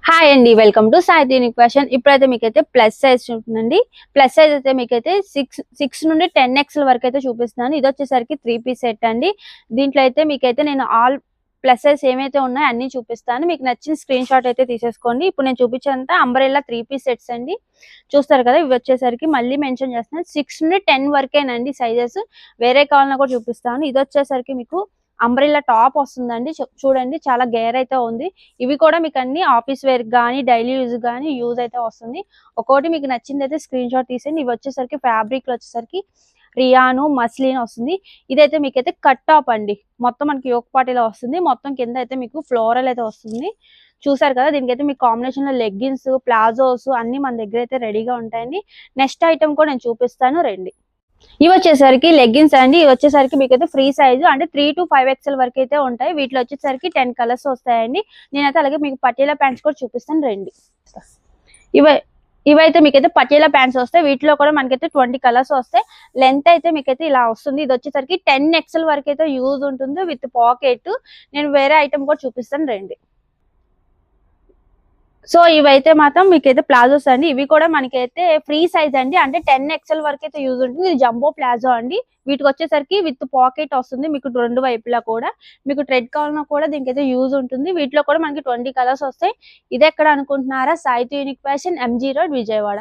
Hi అండి, welcome to Sai unique fashion. ఇప్పుడైతే మీకైతే ప్లస్ సైజ్ ఉంటుందండి. ప్లస్ సైజ్ అయితే మీకైతే సిక్స్ నుండి 10XL వరకు అయితే చూపిస్తున్నాను. ఇది వచ్చేసరికి 3 పీస్ సెట్ అండి. దీంట్లో అయితే మీకైతే నేను ఆల్ ప్లస్ సైజ్ ఏమైతే ఉన్నాయో అన్ని చూపిస్తాను. మీకు నచ్చిన స్క్రీన్ షాట్ అయితే తీసేసుకోండి. ఇప్పుడు నేను చూపించేంత అంబ్రెల్లా 3 పీస్ సెట్స్ అండి. చూస్తారు కదా, ఇవి వచ్చేసరికి మళ్ళీ మెన్షన్ చేస్తున్నాను 6 నుండి 10 వరకేనండి సైజెస్. వేరే కావాలన్నా కూడా చూపిస్తాను. ఇది వచ్చేసరికి మీకు అంబ్రెల్లా టాప్ వస్తుందండి. చూడండి, చాలా గేర్ అయితే ఉంది. ఇవి కూడా మీకు అన్ని ఆఫీస్ వేర్ కానీ డైలీ యూజ్ కానీ యూజ్ అయితే వస్తుంది. ఒక్కొక్కటి మీకు నచ్చింది అయితే స్క్రీన్ షాట్ తీసేయండి. ఇవి వచ్చేసరికి ఫ్యాబ్రిక్ వచ్చేసరికి రియాను మస్లిన్ వస్తుంది. ఇదైతే మీకైతే కట్ టాప్ అండి. మొత్తం మనకి యోక్ పార్టీలో వస్తుంది. మొత్తం కింద అయితే మీకు ఫ్లోరల్ అయితే వస్తుంది. చూసారు కదా, దీనికైతే మీకు కాంబినేషన్ లో లెగ్గిన్స్, ప్లాజోస్ అన్ని మన దగ్గర అయితే రెడీగా ఉంటాయండి. నెక్స్ట్ ఐటమ్ కూడా నేను చూపిస్తాను రండి. ఇవి వచ్చేసరికి లెగ్గిన్స్ అండి. ఇవి వచ్చేసరికి మీకైతే ఫ్రీ సైజు అంటే 3 to 5XL వరకు అయితే ఉంటాయి. వీటిలో వచ్చేసరికి 10 కలర్స్ వస్తాయండి. నేనైతే అలాగే మీకు పటీలా ప్యాంట్స్ కూడా చూపిస్తాను రండి. ఇవైతే మీకైతే పటీలా ప్యాంట్స్ వస్తాయి. వీటిలో కూడా మనకైతే 20 కలర్స్ వస్తాయి. లెంత్ అయితే మీకైతే ఇలా వస్తుంది. ఇది వచ్చేసరికి 10XL వరకు అయితే యూజ్ ఉంటుంది విత్ పాకెట్. నేను వేరే ఐటమ్ కూడా చూపిస్తాను రండి. సో ఇవైతే మాత్రం మీకైతే ప్లాజోస్ అండి. ఇవి కూడా మనకైతే ఫ్రీ సైజ్ అండి. అంటే 10XL వరకు అయితే యూజ్ ఉంటుంది. ఇది జంబో ప్లాజో అండి. వీటికి వచ్చేసరికి విత్ పాకెట్ వస్తుంది మీకు రెండు వైపులా కూడా. మీకు థ్రెడ్ కావాలన్నా కూడా దీనికైతే యూజ్ ఉంటుంది. వీటిలో కూడా మనకి 20 కలర్స్ వస్తాయి. ఇది ఎక్కడ అనుకుంటున్నారా? Sai unique fashion, MG road, Vijayawada.